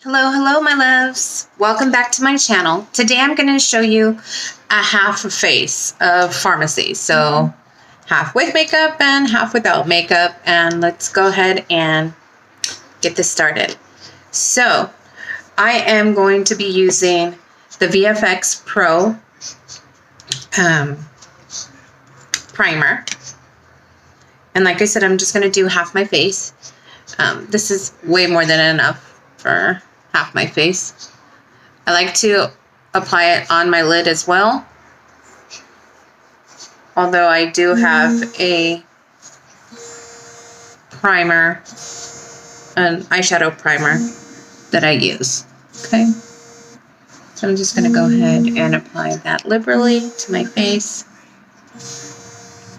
Hello, my loves. Welcome back to my channel. Today I'm going to show you a half face of Farmasi. So half with makeup and half without makeup. And let's go ahead and get this started. So I am going to be using the VFX Pro primer. And like I said, I'm just going to do half my face. This is way more than enough for half my face. I like to apply it on my lid as well. Although I do have a primer, an eyeshadow primer that I use. Okay. So I'm just going to go ahead and apply that liberally to my face.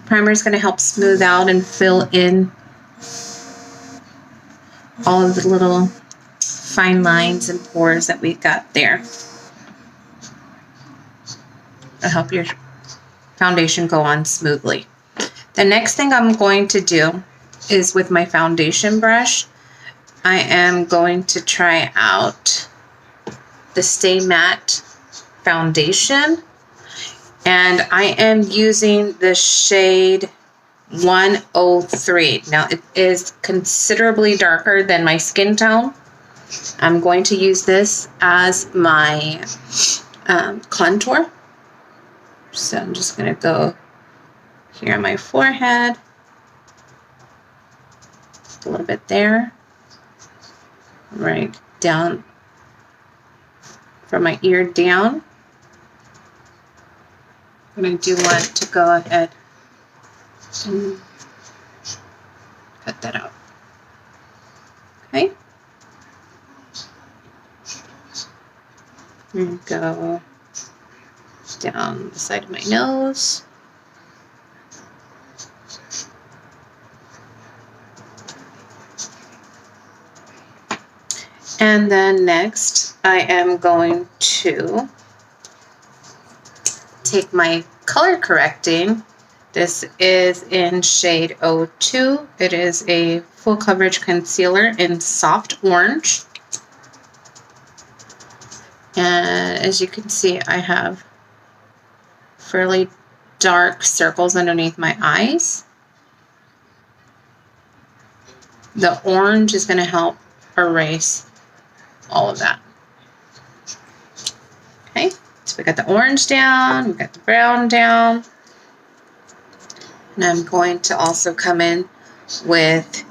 Primer is going to help smooth out and fill in all of the little fine lines and pores that we've got there. It'll help your foundation go on smoothly. The next thing I'm going to do is with my foundation brush, I am going to try out the Stay Matte foundation. And I am using the shade 103. Now it is considerably darker than my skin tone. I'm going to use this as my contour. So I'm just going to go here on my forehead, a little bit there, right down from my ear down. And I do want to go ahead and cut that out. Okay. And go down the side of my nose. And then next, I am going to take my color correcting. This is in shade 02. It is a full coverage concealer in soft orange. And as you can see, I have fairly dark circles underneath my eyes. The orange is going to help erase all of that. Okay, so we got the orange down, we got the brown down. And I'm going to also come in with,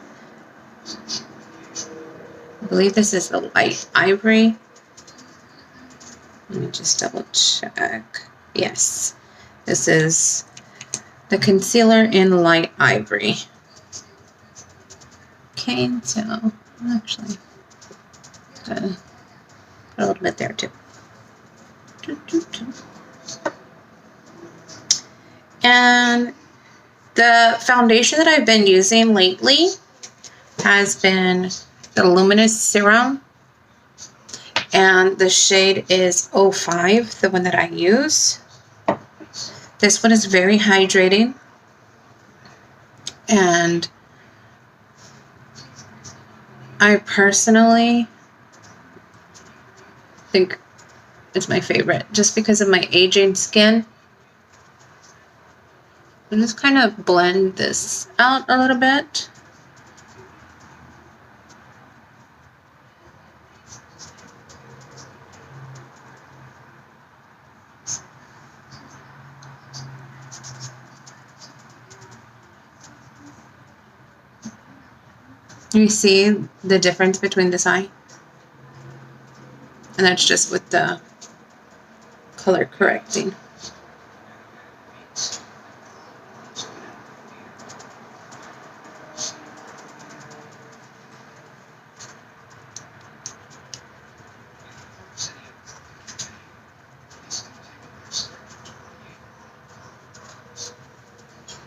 I believe this is the light ivory. Let me just double check. Yes, this is the concealer in light ivory. Okay, so actually put a little bit there too. And the foundation that I've been using lately has been the Luminous Serum. And the shade is 05, the one that I use. This one is very hydrating. And I personally think it's my favorite just because of my aging skin. And just kind of blend this out a little bit. You see the difference between this eye? And that's just with the color correcting.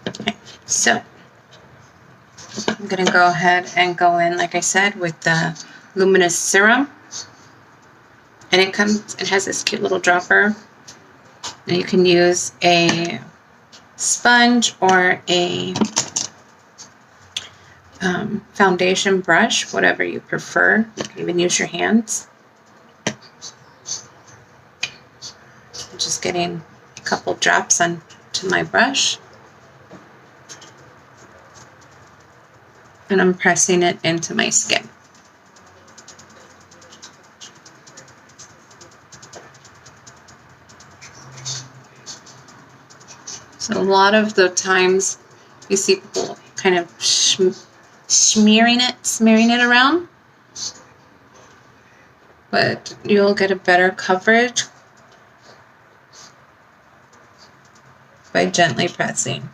Okay, so I'm going to go ahead and go in, like I said, with the Luminous Serum. And it has this cute little dropper. And you can use a sponge or a foundation brush, whatever you prefer. You can even use your hands. just getting a couple drops onto my brush. And I'm pressing it into my skin. So a lot of the times you see people kind of smearing it around, but you'll get a better coverage by gently pressing.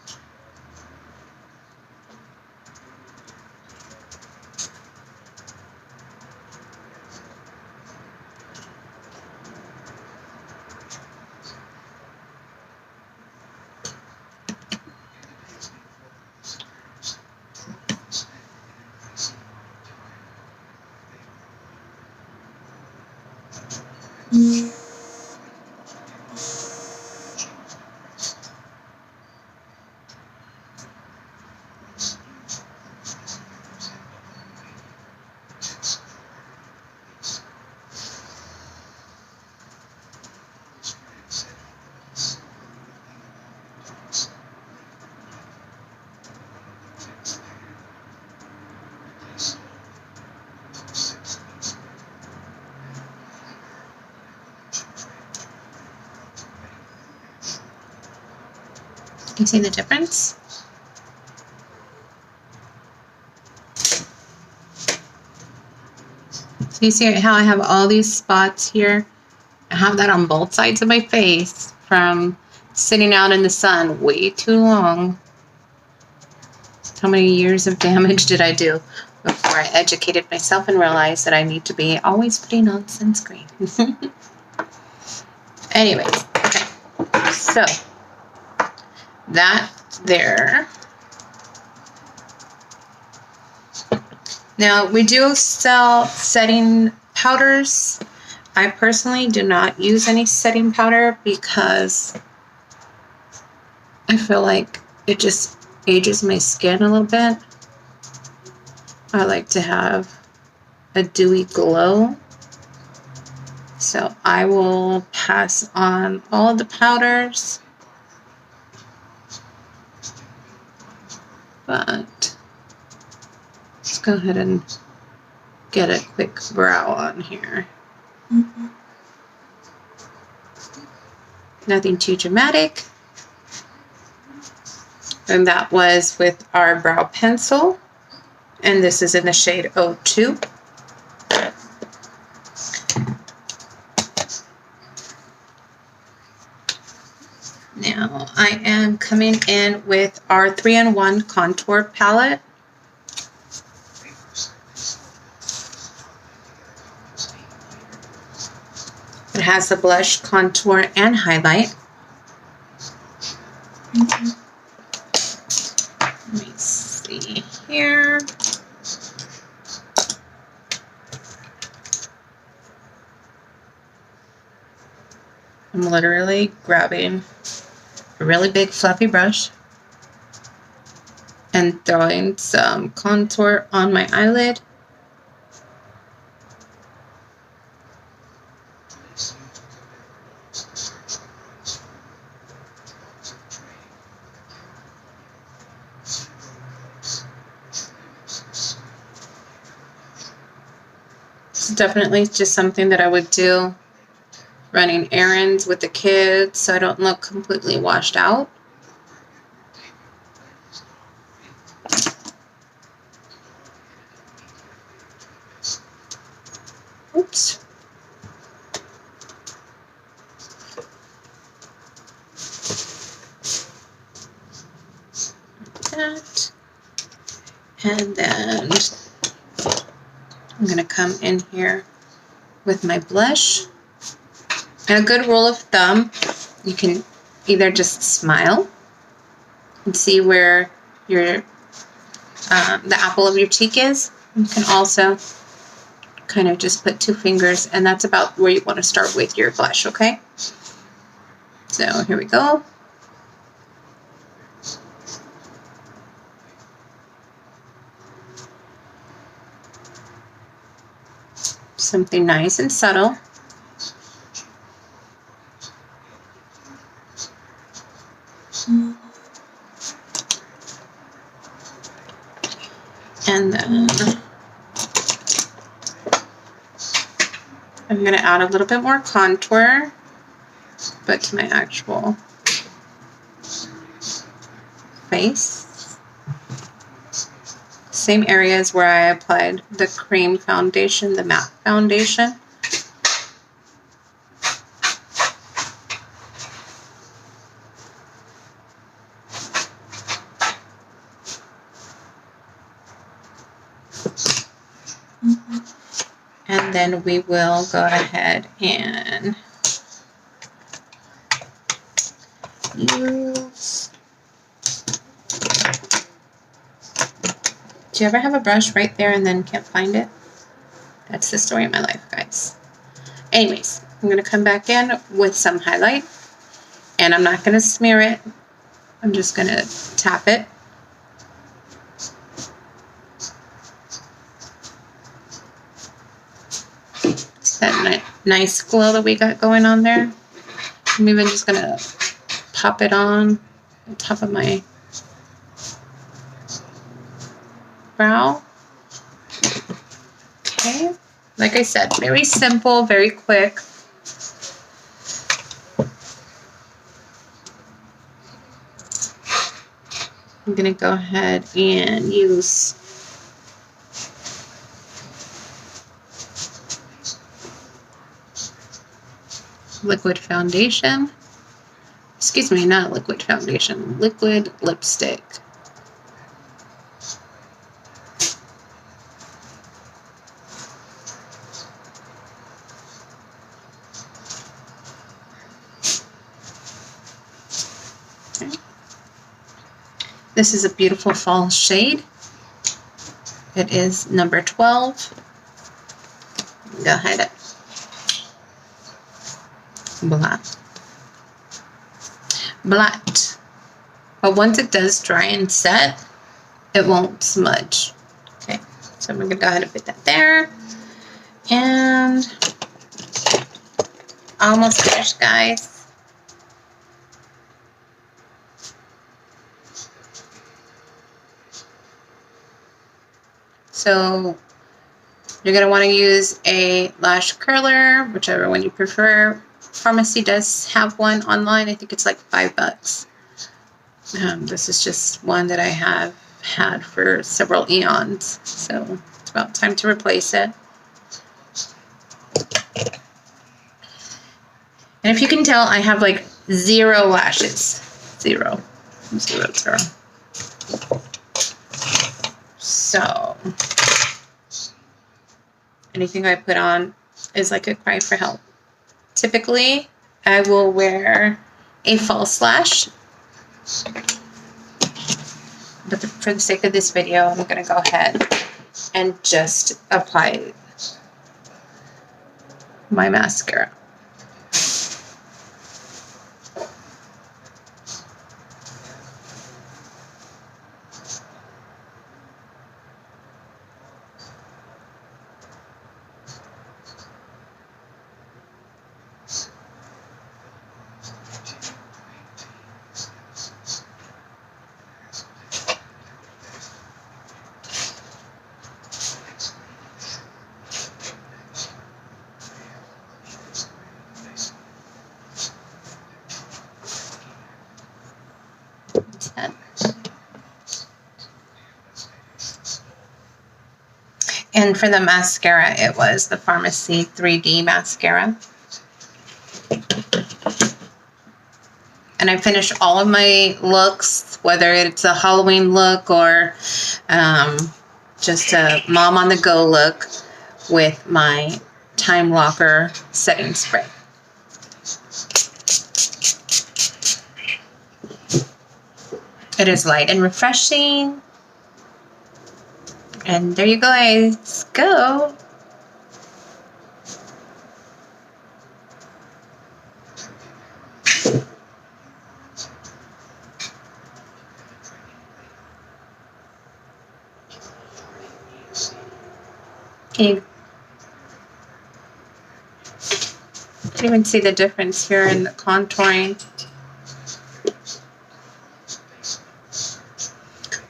You see the difference? So you see how I have all these spots here? I have that on both sides of my face from sitting out in the sun way too long. How many years of damage did I do before I educated myself and realized that I need to be always putting on sunscreen? Anyways, okay. So that there. Now we do sell setting powders. I personally do not use any setting powder because I feel like it just ages my skin a little bit. I like to have a dewy glow. So I will pass on all of the powders. But let's go ahead and get a quick brow on here. Nothing too dramatic. And that was with our brow pencil. And this is in the shade 02. Now I am coming in with our 3-in-1 contour palette. It has the blush, contour, and highlight. Let me see here. I'm literally grabbing a really big fluffy brush and throwing some contour on my eyelid. It's definitely just something that I would do running errands with the kids so I don't look completely washed out. Oops. That. And then I'm going to come in here with my blush. And a good rule of thumb, you can either just smile and see where your the apple of your cheek is. You can also kind of just put 2 fingers, and that's about where you want to start with your blush, okay? So here we go. Something nice and subtle. And then I'm going to add a little bit more contour, but to my actual face. Same areas where I applied the cream foundation, the matte foundation. And then we will go ahead and use... Do you ever have a brush right there and then can't find it? That's the story of my life, guys. Anyways, I'm going to come back in with some highlight. And I'm not going to smear it. I'm just going to tap it. It's that nice glow that we got going on there. I'm even just going to pop it on top of my brow. Okay, like I said, very simple, very quick. I'm gonna go ahead and use liquid foundation. Excuse me, not liquid foundation, liquid lipstick. This is a beautiful fall shade. It is number 12. Go ahead. Blot. But once it does dry and set, it won't smudge. Okay, so I'm gonna go ahead and put that there. And almost finished, guys. So you're going to want to use a lash curler, whichever one you prefer. Farmasi does have one online. I think it's like $5. This is just one that I have had for several eons. So it's about time to replace it. And if you can tell, I have like 0 lashes. Zero. So anything I put on is like a cry for help. Typically, I will wear a false lash. But for the sake of this video, I'm going to go ahead and just apply my mascara. And for the mascara, it was the Farmasi 3D mascara. And I finished all of my looks, whether it's a Halloween look or just a mom on the go look, with my Time Locker setting spray. It is light and refreshing. And there you go, guys. Go. You can even see the difference here in the contouring.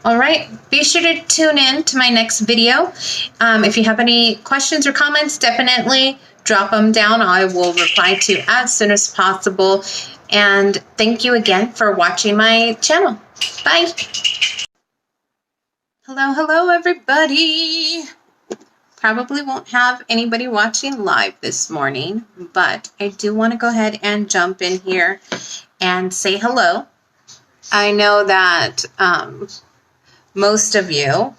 All right, be sure to tune in to my next video. If you have any questions or comments, definitely drop them down. I will reply to as soon as possible. And thank you again for watching my channel. Bye. Hello, everybody. Probably won't have anybody watching live this morning, but I do want to go ahead and jump in here and say hello. I know that most of you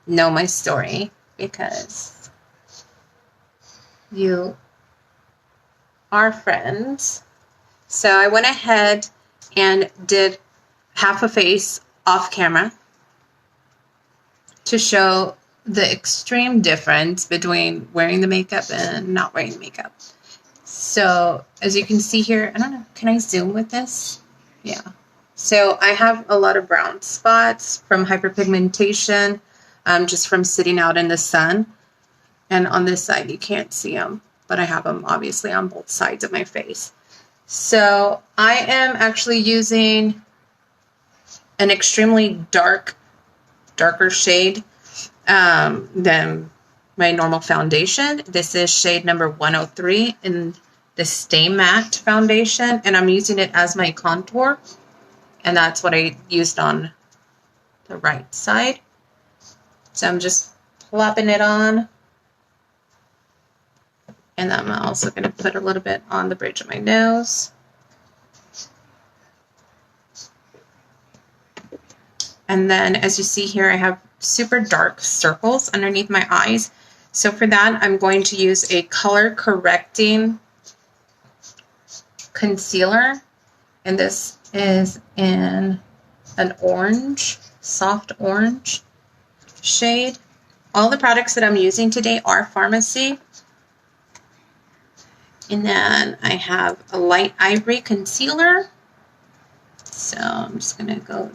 know my story because you are friends. So I went ahead and did half a face off camera to show the extreme difference between wearing the makeup and not wearing the makeup. So as you can see here, I don't know, can I zoom with this? Yeah. So I have a lot of brown spots from hyperpigmentation, just from sitting out in the sun. And on this side, you can't see them, but I have them obviously on both sides of my face. So I am actually using an extremely darker shade than my normal foundation. This is shade number 103 in the Stay Matte foundation, and I'm using it as my contour. And that's what I used on the right side. So I'm just plopping it on. And I'm also going to put a little bit on the bridge of my nose. And then as you see here, I have super dark circles underneath my eyes. So for that, I'm going to use a color correcting concealer. And this is in an orange, soft orange shade. All the products that I'm using today are Farmasi. And then I have a light ivory concealer. So I'm just going to go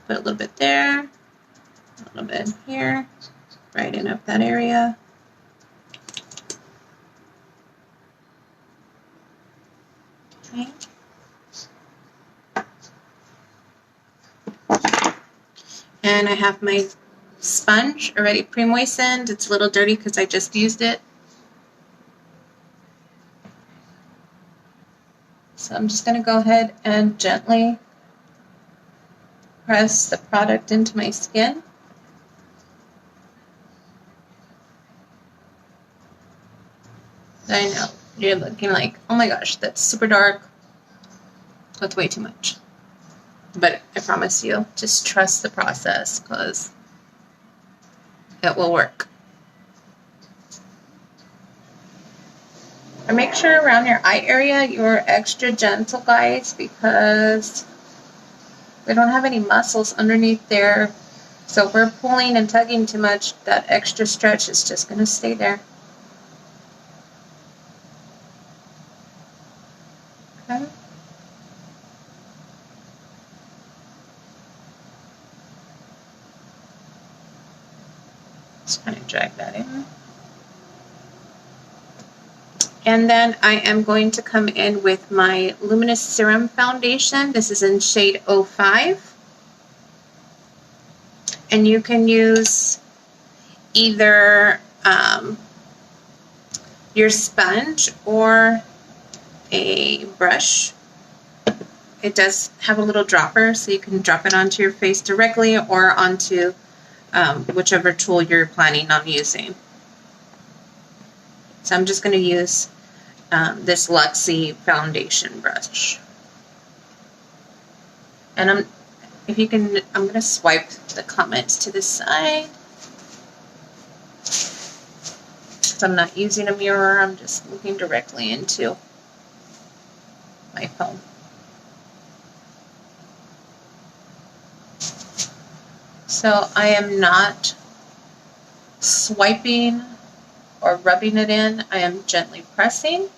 put a little bit there, a little bit here, brighten up that area. Okay. And I have my sponge already pre-moistened. It's a little dirty because I just used it. So I'm just going to go ahead and gently press the product into my skin. I know, you're looking like, oh my gosh, that's super dark. That's way too much. But I promise you, just trust the process because it will work. And make sure around your eye area you're extra gentle, guys, because we don't have any muscles underneath there. So if we're pulling and tugging too much, that extra stretch is just going to stay there. Okay. Just kind of drag that in. And then I am going to come in with my Luminous Serum Foundation. This is in shade 05. And you can use either your sponge or a brush. It does have a little dropper, so you can drop it onto your face directly or onto whichever tool you're planning on using. So I'm just going to use this Luxy foundation brush. And I'm going to swipe the comments to the side. So I'm not using a mirror, I'm just looking directly into my phone. So I am not swiping or rubbing it in. I am gently pressing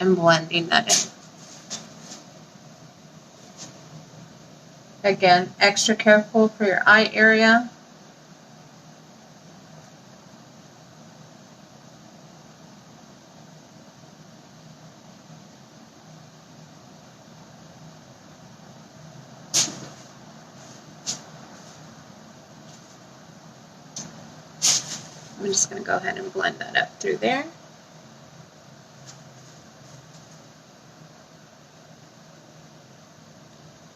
and blending that in. Again, extra careful for your eye area. I'm just going to go ahead and blend that up through there.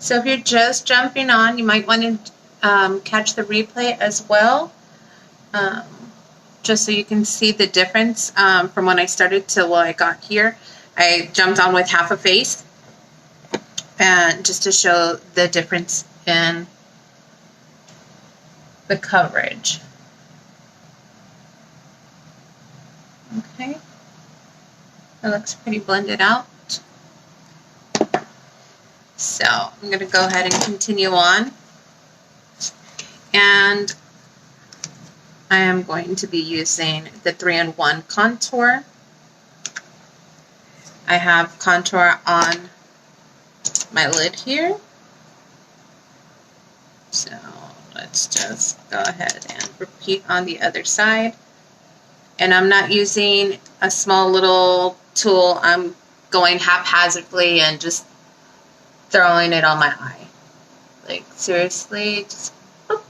So if you're just jumping on, you might want to catch the replay as well, just so you can see the difference from when I started to when I got here. I jumped on with half a face, and just to show the difference in the coverage. Okay, it looks pretty blended out. So I'm going to go ahead and continue on, and I am going to be using the 3-in-1 contour. I have contour on my lid here, so let's just go ahead and repeat on the other side. And I'm not using a small little tool. I'm going haphazardly and just throwing it on my eye. Like, seriously, just boop.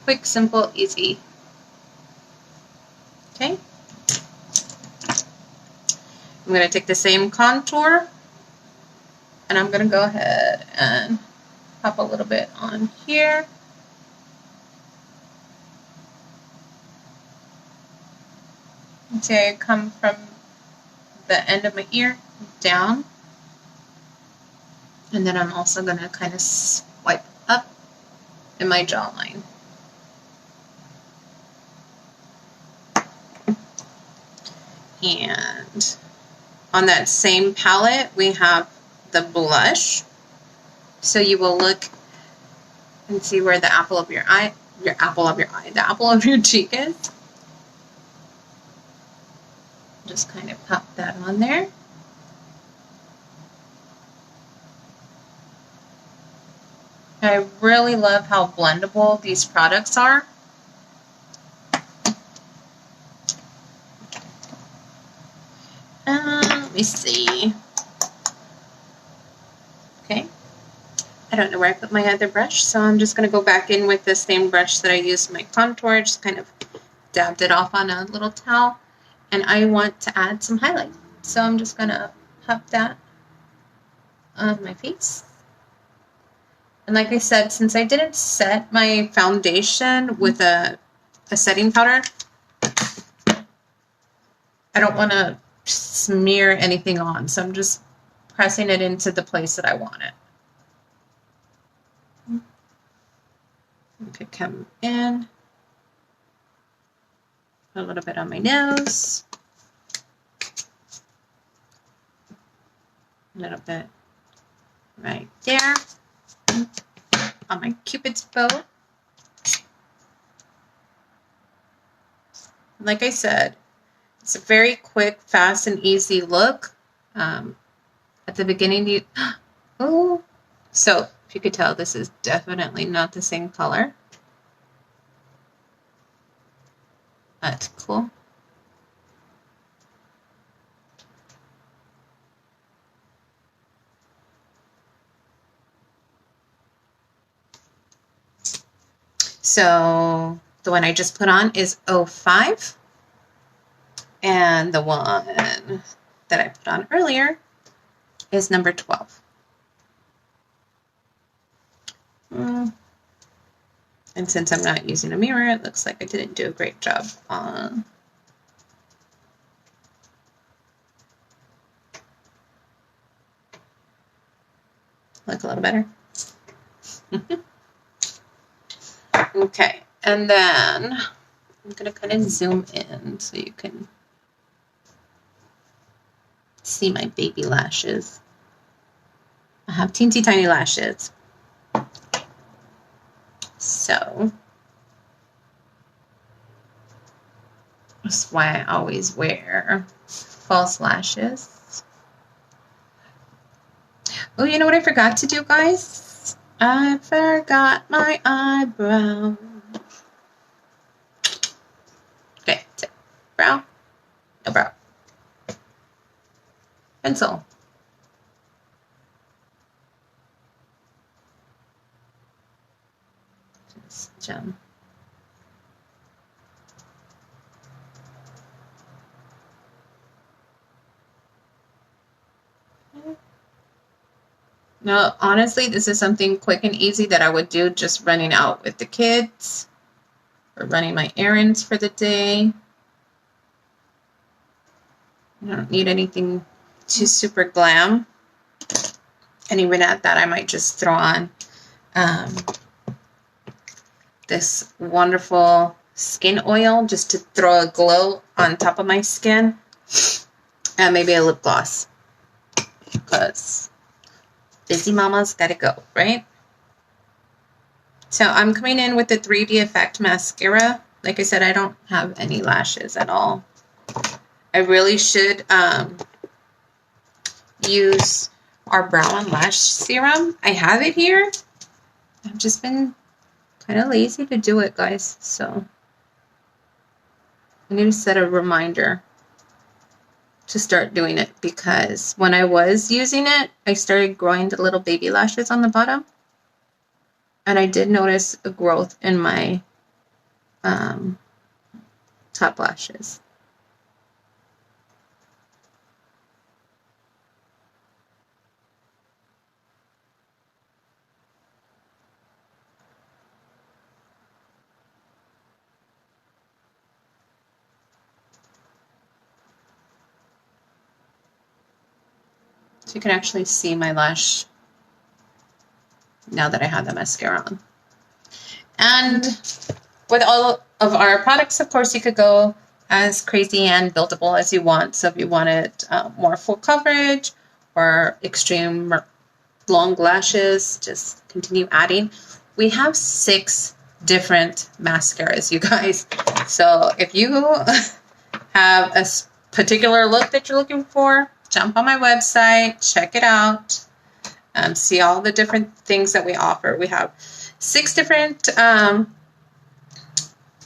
Quick, simple, easy. Okay. I'm going to take the same contour, and I'm going to go ahead and pop a little bit on here. And see, I come from the end of my ear down. And then I'm also going to kind of swipe up in my jawline. And on that same palette, we have the blush. So you will look and see where the apple of your eye, the apple of your cheek is. Just kind of pop that on there. I really love how blendable these products are. Let me see. Okay. I don't know where I put my other brush, so I'm just going to go back in with the same brush that I used in my contour. Just kind of dabbed it off on a little towel. And I want to add some highlight. So I'm just going to pop that on my face. And like I said, since I didn't set my foundation with a setting powder, I don't want to smear anything on. So I'm just pressing it into the place that I want it. I could come in, put a little bit on my nose, a little bit right there on my Cupid's bow. Like I said, it's a very quick, fast, and easy look. At the beginning, oh, so if you could tell, this is definitely not the same color. That's cool. So the one I just put on is 05. And the one that I put on earlier is number 12. And since I'm not using a mirror, it looks like I didn't do a great job on look a little better. Okay, and then I'm going to kind of zoom in so you can see my baby lashes. I have teensy tiny lashes. So that's why I always wear false lashes. Oh, you know what I forgot to do, guys? I forgot my eyebrow. Okay, so brow, no brow. Pencil. Just Now, honestly, this is something quick and easy that I would do just running out with the kids or running my errands for the day. I don't need anything too super glam. And even at that, I might just throw on this wonderful skin oil just to throw a glow on top of my skin. And maybe a lip gloss. Because busy mama's gotta go, right? So I'm coming in with the 3D Effect Mascara. Like I said, I don't have any lashes at all. I really should use our Brow and Lash Serum. I have it here. I've just been kind of lazy to do it, guys. So I need to set a reminder to start doing it, because when I was using it, I started growing the little baby lashes on the bottom. And I did notice a growth in my top lashes. So you can actually see my lash now that I have the mascara on. And with all of our products, of course, you could go as crazy and buildable as you want. So if you wanted more full coverage or extreme long lashes, just continue adding. We have 6 different mascaras, you guys. So if you have a particular look that you're looking for, jump on my website, check it out, see all the different things that we offer. We have 6 different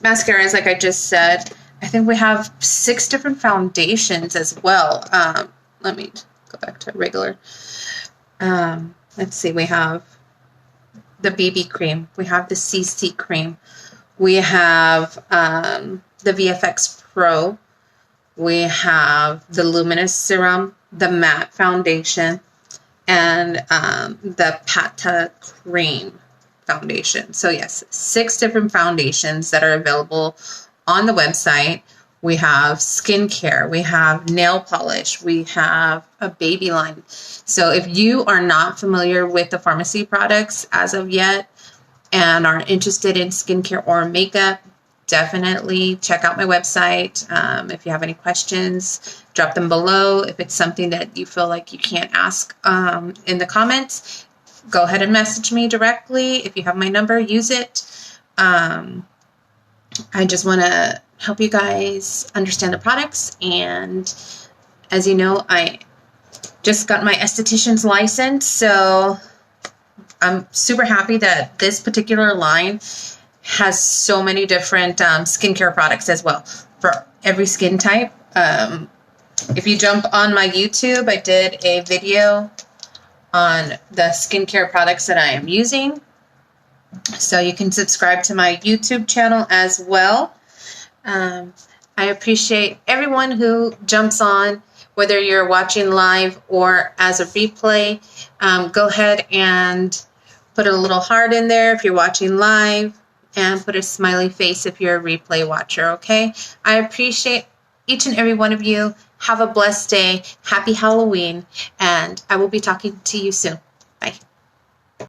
mascaras, like I just said. I think we have 6 different foundations as well. Let me go back to regular. Let's see, we have the BB cream. We have the CC cream. We have the VFX Pro. We have the Luminous Serum, the Matte Foundation, and the Pata Cream Foundation. So yes, 6 different foundations that are available on the website. We have skincare, we have nail polish, we have a baby line. So if you are not familiar with the Farmasi products as of yet and are interested in skincare or makeup, definitely check out my website. If you have any questions, drop them below. If it's something that you feel like you can't ask in the comments, go ahead and message me directly. If you have my number, use it. I just want to help you guys understand the products. And as you know, I just got my esthetician's license. So I'm super happy that this particular line has so many different skincare products as well for every skin type. If you jump on my YouTube, I did a video on the skincare products that I am using. So you can subscribe to my YouTube channel as well. I appreciate everyone who jumps on, whether you're watching live or as a replay. Go ahead and put a little heart in there if you're watching live, and put a smiley face if you're a replay watcher, okay? I appreciate each and every one of you. Have a blessed day. Happy Halloween, and I will be talking to you soon.